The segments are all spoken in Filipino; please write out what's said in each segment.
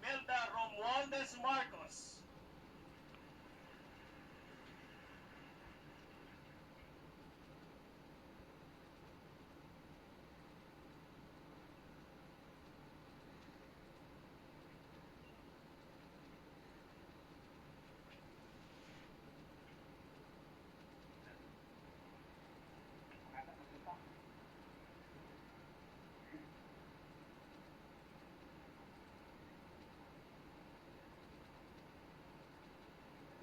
Imelda Romualdez Marcos.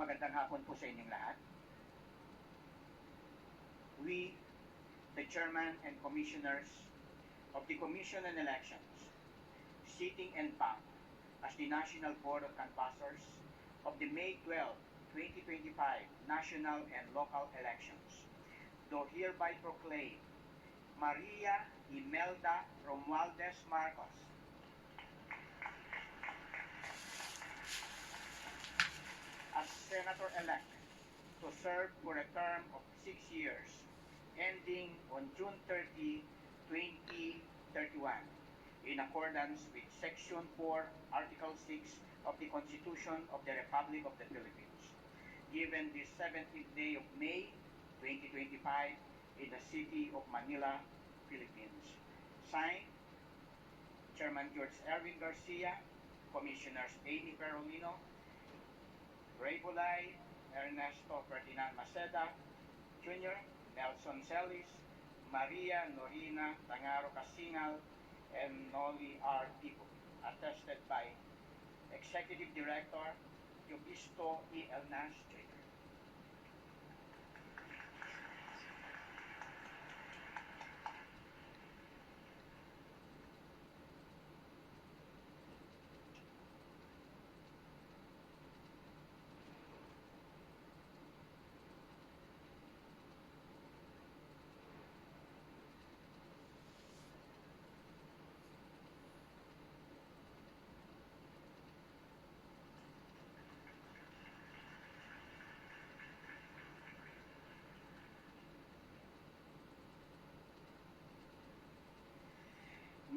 Magandang hapon po sa inyong lahat. We, the Chairman and Commissioners of the Commission on Elections, sitting and bound as the National Board of Canvassers of the May 12, 2025 national and local elections, do hereby proclaim Maria Imelda Romualdez Marcos as Senator-elect to serve for a term of 6 years, ending on June 30, 2031, in accordance with Section 4, Article 6 of the Constitution of the Republic of the Philippines, given this 17th day of May, 2025, in the city of Manila, Philippines. Signed, Chairman George Erwin Garcia, Commissioners Amy Perolino, Ray Bulay, Ernesto Ferdinand Maceda Jr., Nelson Celis, Maria Norina Tangaro Casingal, and Noli R. Pico, attested by Executive Director Yobisto E. Elnas Jr.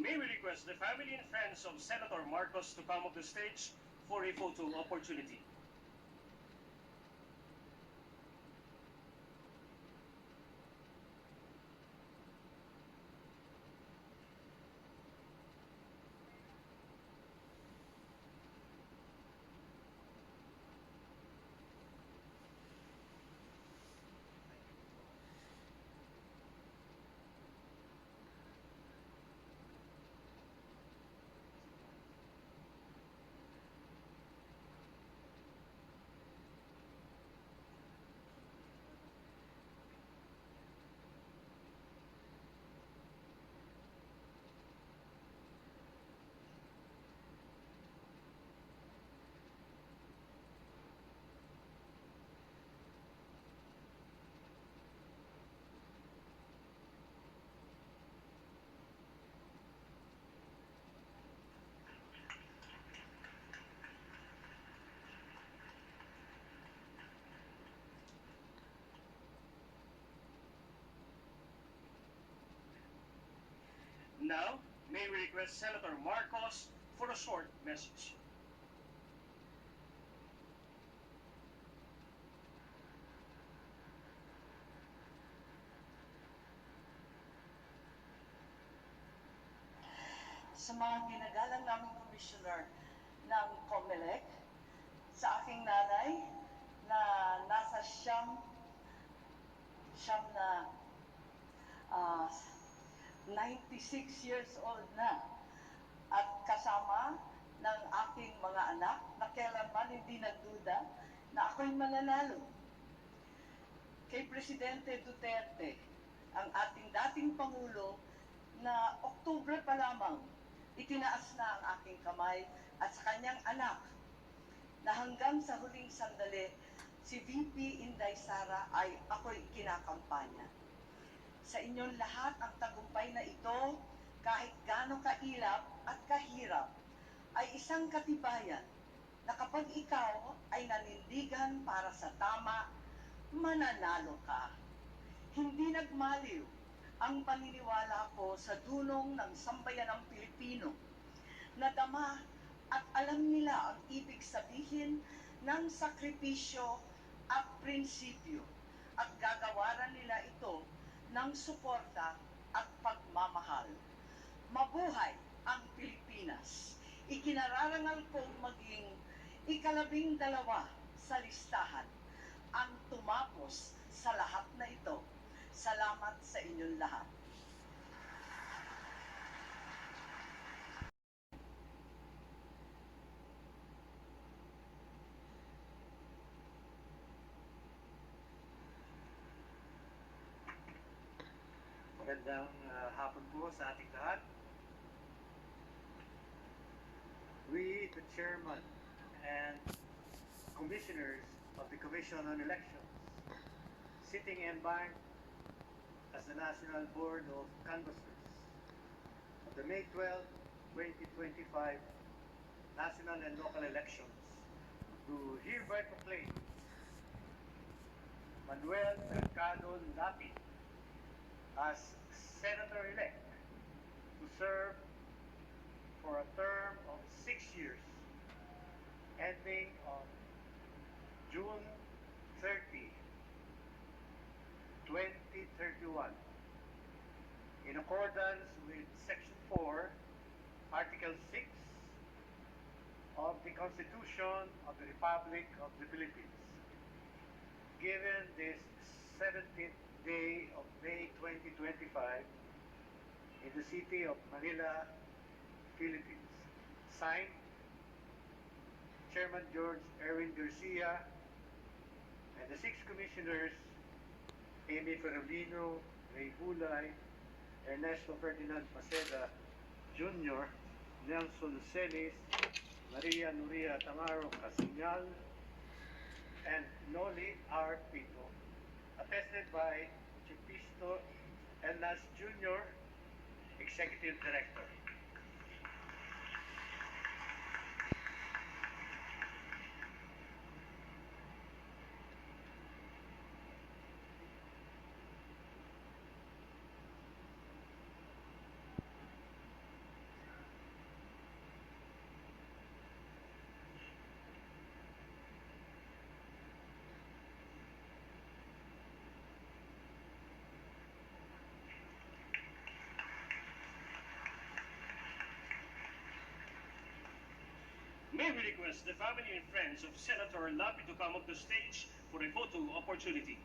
May we request the family and friends of Senator Marcos to come up the stage for a photo opportunity. Now, may we request Senator Marcos for a short message. Sa mga ginagalang naming commissioner ng COMELEC, sa aking nanay na nasa siyam na 96 years old na, at kasama ng aking mga anak na kailanman hindi nagduda na ako'y mananalo. Kay Presidente Duterte, ang ating dating Pangulo, na Oktubre pa lamang itinaas na ang aking kamay, at sa kanyang anak na hanggang sa huling sandali si VP Inday Sara ay ako'y kinakampanya. Sa inyong lahat, ang tagumpay na ito, kahit gaano kailap at kahirap, ay isang katibayan na kapag ikaw ay nanindigan para sa tama, mananalo ka. Hindi nagmaliw ang paniniwala ko sa dunong ng sambayanang Pilipino na dama at alam nila nila ang ibig sabihin ng sakripisyo at prinsipyo at gagawaran nila ito ng suporta at pagmamahal. Mabuhay ang Pilipinas! Ikinararangal kong maging ika-12 sa listahan ang tumapos sa lahat na ito. Salamat sa inyong lahat. Magandang hapon po sa ating lahat. We, the chairman and commissioners of the Commission on Elections, sitting embanked as the National Board of Canvassers of the May 12, 2025 national and local elections, do hereby proclaim Manuel Mercado Lapid as Senator-elect to serve for a term of 6 years ending on June 30, 2031 in accordance with Section 4, Article 6 of the Constitution of the Republic of the Philippines. Given this 17th day of May 2025 in the city of Manila, Philippines. Signed, Chairman George Erwin Garcia and the 6 commissioners, Amy Ferolino, Ray Bulay, Ernesto Ferdinand Maceda Jr., Nelson Celis, Maria Nuria Tamaro Casignal, and Noli R. Pito, attested by Chipisto Enas Jr., Executive Director. May we request the family and friends of Senator Lapid to come up the stage for a photo opportunity.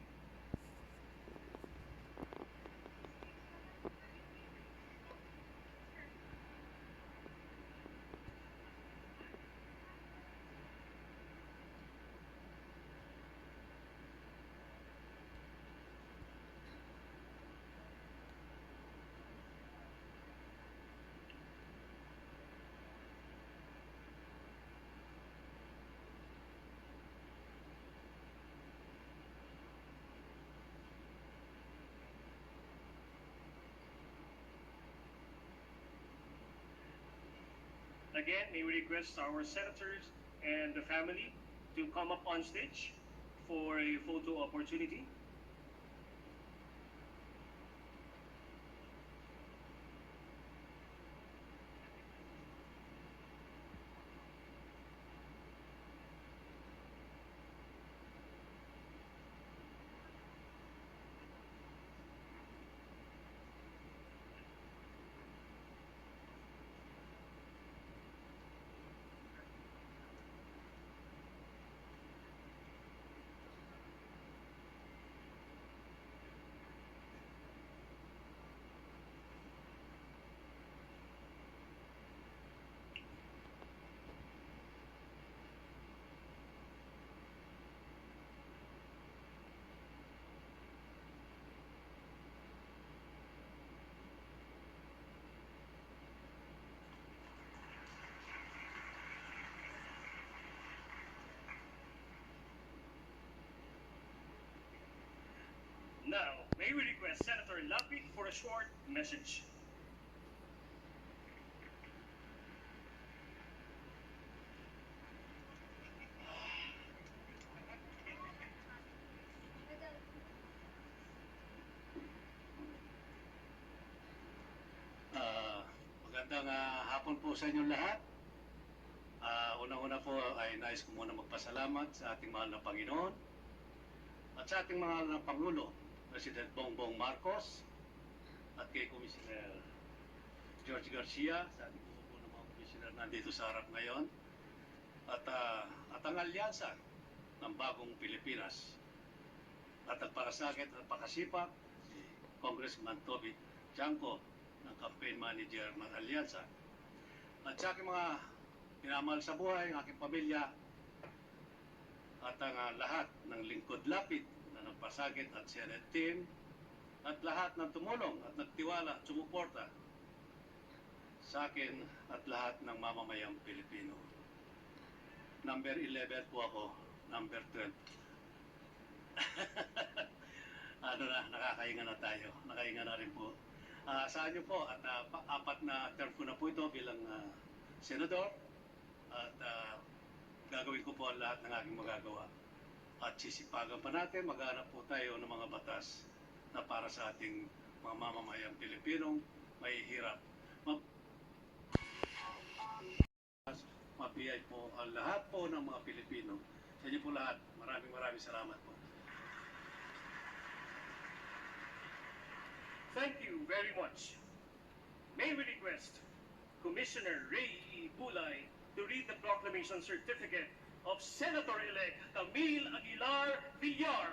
Again, may we request our senators and the family to come up on stage for a photo opportunity. Now, may we request Senator Lapid for a short message. Magandang hapon po sa inyong lahat. Unang-una Una po ay nais ko muna magpasalamat sa ating mahal na Panginoon at sa ating mahal na Pangulo, President Bongbong Marcos, at kay Commissioner George Garcia, sa ating grupo ng mga commissioner nandito sa harap ngayon, at ang alyansa ng bagong Pilipinas. At nagpakasakit at pakasipag si Congressman Toby Chanco ng campaign manager ng alyansa. At sa aking mga minamahal sa buhay, ang aking pamilya, at ang lahat ng lingkod lapid na nagpasakit at Senate team, at lahat ng tumulong at nagtiwala at sumuporta sa akin at lahat ng mamamayang Pilipino. Number 11 po ako, number 12. Nakakahinga na tayo. Nakahinga na rin po. Saan niyo po, at apat na term ko na po ito bilang senador, at gagawin ko po ang lahat ng aking magagawa. At sisipagan pa natin, maghanap po tayo ng mga batas na para sa ating mga mamamayang Pilipinong mahihirap. Mabiyay po ang lahat po ng mga Pilipino. Sa inyo po lahat, maraming salamat po. Thank you very much. May we request Commissioner Ray E. Bulay to read the proclamation certificate of Senator-elect Camille Aguilar Villar.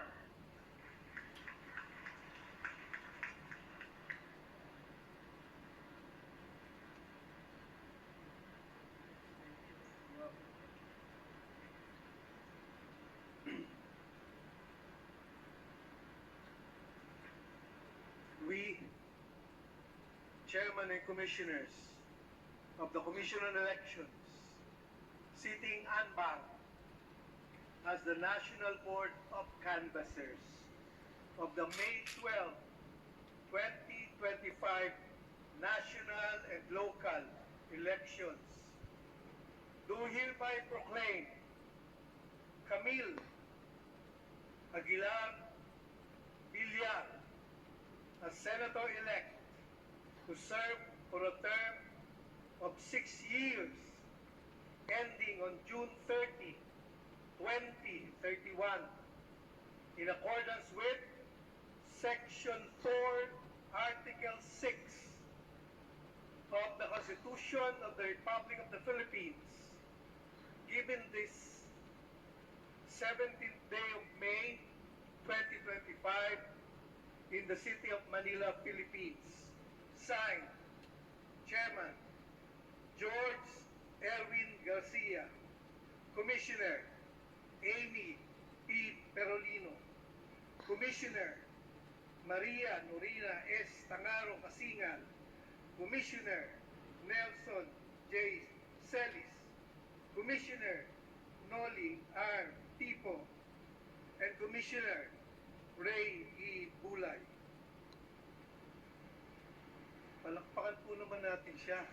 We, Chairman and Commissioners of the Commission on Elections, sitting unbound as the National Board of Canvassers of the May 12, 2025 national and local elections, do hereby proclaim Camille Aguilar Villar as Senator-elect to serve for a term of 6 years ending on June 30, 2031 in accordance with Section 4, Article 6 of the Constitution of the Republic of the Philippines, given this 17th day of May 2025 in the city of Manila, Philippines. Signed, Chairman George Erwin Garcia, Commissioner Amy P. Perolino, Commissioner Maria Norina S. Tangaro Kasingal, Commissioner Nelson J. Celis, Commissioner Noli R. Tipo, and Commissioner Ray E. Bulay. Palakpakan po naman natin siya.